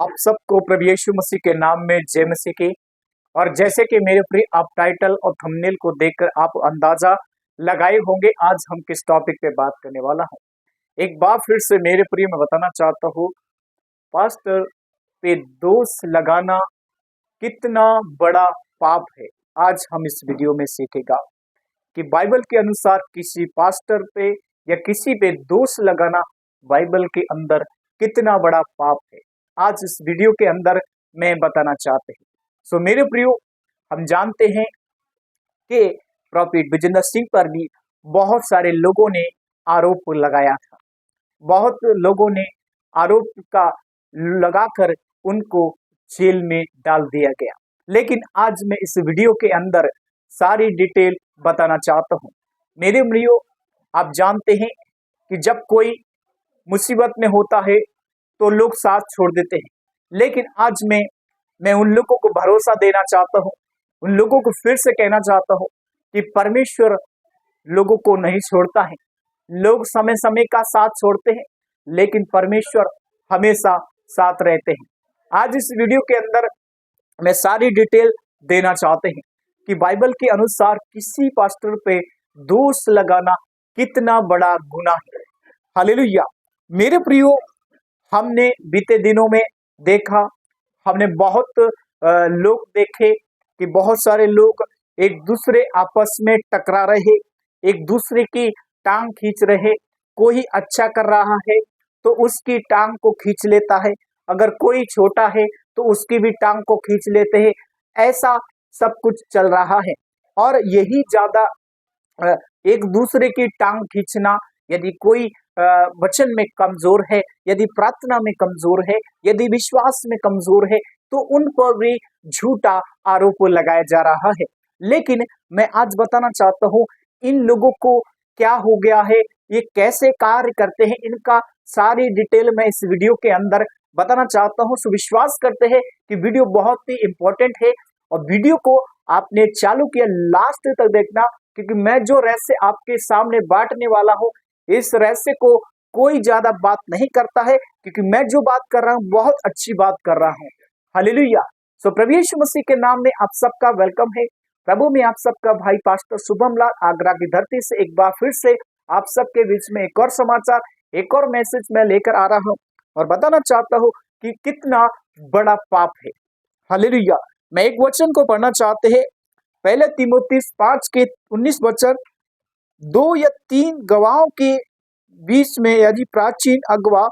आप सबको प्रभु यीशु मसीह के नाम में जय मसीह की। और जैसे कि मेरे प्रिय आप टाइटल और थंबनेल को देखकर आप अंदाजा लगाए होंगे आज हम किस टॉपिक पे बात करने वाला हूं। एक बार फिर से मेरे प्रिय मैं बताना चाहता हूं, पास्टर पे दोष लगाना कितना बड़ा पाप है। आज हम इस वीडियो में सीखेगा कि बाइबल के अनुसार किसी पास्टर पे या किसी पे दोष लगाना बाइबल के अंदर कितना बड़ा पाप है। आज इस वीडियो के अंदर मैं बताना चाहते हैं। सो मेरे प्रियो, हम जानते हैं कि प्रॉफिट विजेंद्र सिंह पर भी बहुत सारे लोगों ने आरोप लगाया था। बहुत लोगों ने आरोप का लगाकर उनको जेल में डाल दिया गया। लेकिन आज मैं इस वीडियो के अंदर सारी डिटेल बताना चाहता हूं। मेरे प्रियो, आप जानते हैं कि जब कोई मुसीबत में होता है तो लोग साथ छोड़ देते हैं। लेकिन आज मैं उन लोगों को भरोसा देना चाहता हूं, उन लोगों को फिर से कहना चाहता हूं कि परमेश्वर लोगों को नहीं छोड़ता है। लोग समय समय का साथ छोड़ते हैं, लेकिन परमेश्वर हमेशा साथ रहते हैं। आज इस वीडियो के अंदर मैं सारी डिटेल देना चाहते हैं कि बाइबल के अनुसार किसी पास्टर पे दोष लगाना कितना बड़ा गुनाह है। हालेलुया। मेरे प्रियो, हमने बीते दिनों में देखा, हमने बहुत लोग देखे कि बहुत सारे लोग एक दूसरे आपस में टकरा रहे, एक दूसरे की टांग खींच रहे। कोई अच्छा कर रहा है तो उसकी टांग को खींच लेता है, अगर कोई छोटा है तो उसकी भी टांग को खींच लेते हैं। ऐसा सब कुछ चल रहा है और यही ज्यादा एक दूसरे की टांग खींचना। यदि कोई वचन में कमजोर है, यदि प्रार्थना में कमजोर है, यदि विश्वास में कमजोर है, तो उन पर भी झूठा आरोप लगाया जा रहा है। लेकिन मैं आज बताना चाहता हूं, इन लोगों को क्या हो गया है, ये कैसे कार्य करते हैं, इनका सारी डिटेल मैं इस वीडियो के अंदर बताना चाहता हूं। सो विश्वास करते हैं कि वीडियो बहुत ही इंपॉर्टेंट है और वीडियो को आपने चालू किया लास्ट तक देखना, क्योंकि मैं जो रहस्य आपके सामने बांटने वाला हूं, इस रहस्य को कोई ज्यादा बात नहीं करता है, क्योंकि मैं जो बात कर रहा हूं बहुत अच्छी बात कर रहा हूं। हालेलुया। सो प्रभु यीशु मसीह के नाम में आप सबका वेलकम है। प्रभु में आप सबका भाई पास्टर शुभम लाल आगरा की धरती से एक बार फिर से आप सबके बीच में एक और समाचार, एक और मैसेज मैं लेकर आ रहा हूं और बताना चाहता हूं कि कितना बड़ा पाप है। हालेलुया। मैं एक वचन को पढ़ना चाहते हैं, पहले तीमुथियुस 5 के 19 वचन। 2 या 3 गवाहों के बीच में यदि प्राचीन अगवा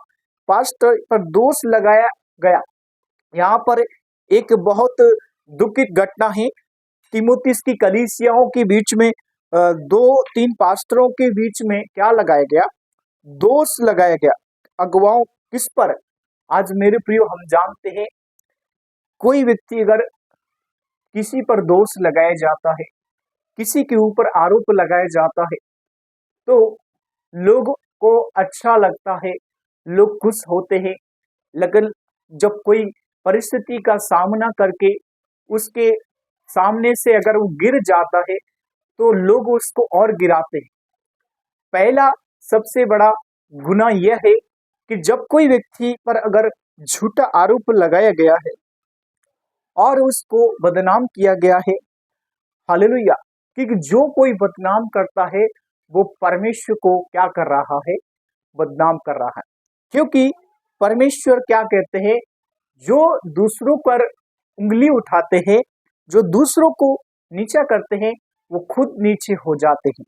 पास्टर पर दोष लगाया गया। यहाँ पर एक बहुत दुखित घटना है। तीमुथियुस की कलीसियाओं के बीच में 2-3 पास्टरों के बीच में क्या लगाया गया, दोष लगाया गया। अगवाओं किस पर? आज मेरे प्रियो, हम जानते हैं कोई व्यक्ति अगर किसी पर दोष लगाया जाता है, किसी के ऊपर आरोप लगाया जाता है, तो लोग को अच्छा लगता है, लोग खुश होते हैं। लेकिन जब कोई परिस्थिति का सामना करके उसके सामने से अगर वो गिर जाता है तो लोग उसको और गिराते हैं। पहला सबसे बड़ा गुनाह यह है कि जब कोई व्यक्ति पर अगर झूठा आरोप लगाया गया है और उसको बदनाम किया गया है। हालेलुया। क्योंकि जो कोई बदनाम करता है वो परमेश्वर को क्या कर रहा है, बदनाम कर रहा है। क्योंकि परमेश्वर क्या कहते हैं, जो दूसरों पर उंगली उठाते हैं, जो दूसरों को नीचा करते हैं, वो खुद नीचे हो जाते हैं।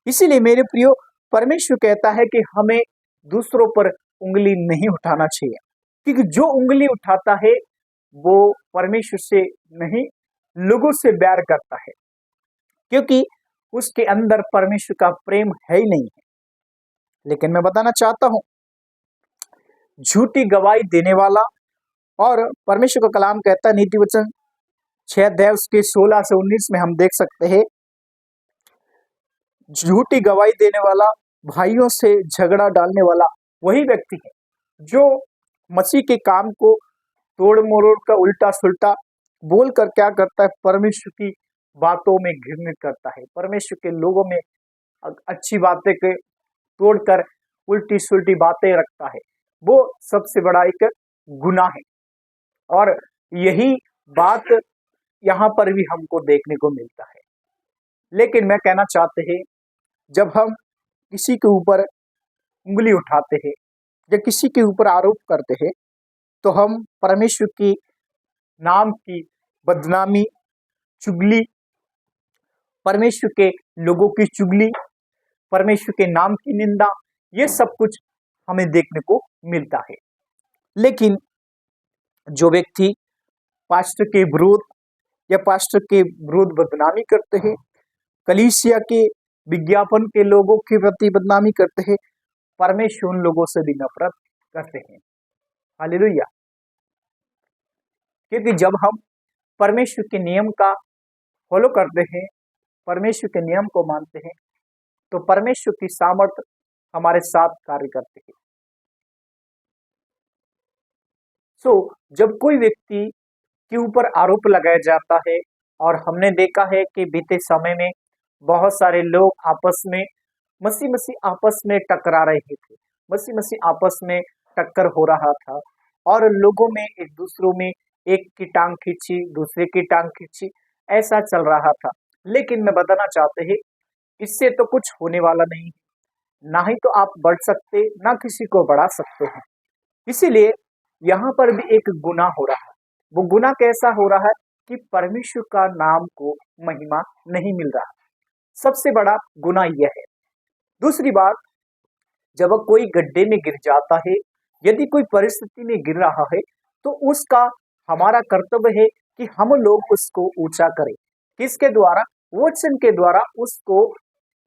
इसीलिए मेरे प्रियो, परमेश्वर कहता है कि हमें दूसरों पर उंगली नहीं उठाना चाहिए, क्योंकि जो उंगली उठाता है वो परमेश्वर से नहीं, लोगों से बैर करता है, क्योंकि उसके अंदर परमेश्वर का प्रेम है ही नहीं है। लेकिन मैं बताना चाहता हूं, झूठी गवाही देने वाला, और परमेश्वर का कलाम कहता है नीति वचन 6 अध्याय उसके 16 से 19 में हम देख सकते हैं, झूठी गवाही देने वाला, भाइयों से झगड़ा डालने वाला वही व्यक्ति है जो मसीह के काम को तोड़ मरोड़ कर उल्टा सुल्टा बोलकर क्या करता है, परमेश्वर की बातों में घृणित करता है, परमेश्वर के लोगों में अच्छी बातें के तोड़कर उल्टी सुल्टी बातें रखता है। वो सबसे बड़ा एक गुनाह है। और यही बात यहाँ पर भी हमको देखने को मिलता है। लेकिन मैं कहना चाहते हैं, जब हम किसी के ऊपर उंगली उठाते हैं या किसी के ऊपर आरोप करते हैं, तो हम परमेश्वर की नाम की बदनामी, चुगली, परमेश्वर के लोगों की चुगली, परमेश्वर के नाम की निंदा, ये सब कुछ हमें देखने को मिलता है। लेकिन जो व्यक्ति पास्टर के विरोध या पास्टर के विरोध बदनामी करते हैं, कलीसिया के विज्ञापन के लोगों के प्रति बदनामी करते हैं, परमेश्वर उन लोगों से भी नफरत करते हैं। हालेलुया। क्योंकि जब हम परमेश्वर के नियम का फॉलो करते हैं, परमेश्वर के नियम को मानते हैं, तो परमेश्वर की सामर्थ हमारे साथ कार्य करते हैं। जब कोई व्यक्ति के ऊपर आरोप लगाया जाता है, और हमने देखा है कि बीते समय में बहुत सारे लोग आपस में मसीह आपस में टकरा रहे थे, मसीह आपस में टक्कर हो रहा था, और लोगों में एक दूसरों में एक की टांग खींची, दूसरे की टांग खींची, ऐसा चल रहा था। लेकिन मैं बताना चाहते हैं, इससे तो कुछ होने वाला नहीं, ना ही तो आप बढ़ सकते, ना किसी को बढ़ा सकते हैं। इसीलिए यहाँ पर भी एक गुनाह हो रहा है। वो गुनाह कैसा हो रहा है कि परमेश्वर का नाम को महिमा नहीं मिल रहा। सबसे बड़ा गुनाह यह है। दूसरी बात, जब कोई गड्ढे में गिर जाता है, यदि कोई परिस्थिति में गिर रहा है, तो उसका हमारा कर्तव्य है कि हम लोग उसको ऊंचा करें। किसके द्वारा? वचन के द्वारा उसको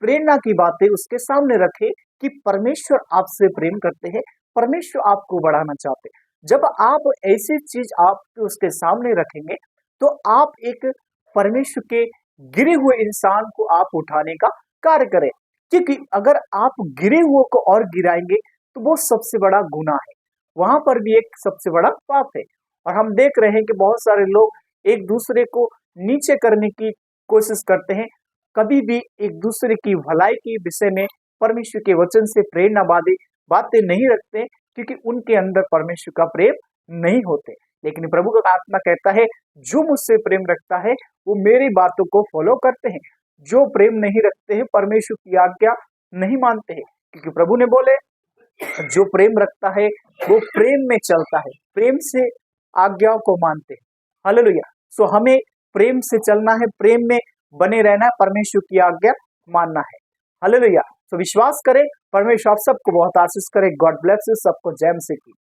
प्रेरणा की बातें उसके सामने रखें कि परमेश्वर आपसे प्रेम करते हैं, परमेश्वर आपको बढ़ाना चाहते हैं। जब आप ऐसी चीज आप उसके सामने रखेंगे, तो आप एक परमेश्वर के गिरे हुए इंसान को आप उठाने का कार्य करें। क्योंकि अगर आप गिरे हुए को और गिराएंगे, तो वो सबसे बड़ा गुनाह है, वहां पर भी एक सबसे बड़ा पाप है। और हम देख रहे हैं कि बहुत सारे लोग एक दूसरे को नीचे करने की कोशिश करते हैं, कभी भी एक दूसरे की भलाई के विषय में परमेश्वर के वचन से प्रेरणावादी बातें नहीं रखते, क्योंकि उनके अंदर परमेश्वर का प्रेम नहीं होते। लेकिन प्रभु का आत्मा कहता है, जो मुझसे प्रेम रखता है वो मेरी बातों को फॉलो करते हैं। जो प्रेम नहीं रखते हैं, परमेश्वर की आज्ञा नहीं मानते हैं, क्योंकि प्रभु ने बोले, जो प्रेम रखता है वो प्रेम में चलता है, प्रेम से आज्ञाओं को मानते हैं। हालेलुया। हमें प्रेम से चलना है, प्रेम में बने रहना है, परमेश्वर की आज्ञा मानना है। हालेलुया। विश्वास करें, परमेश्वर आप सबको बहुत आशीष करे। God bless you. सबको जय मसीह की।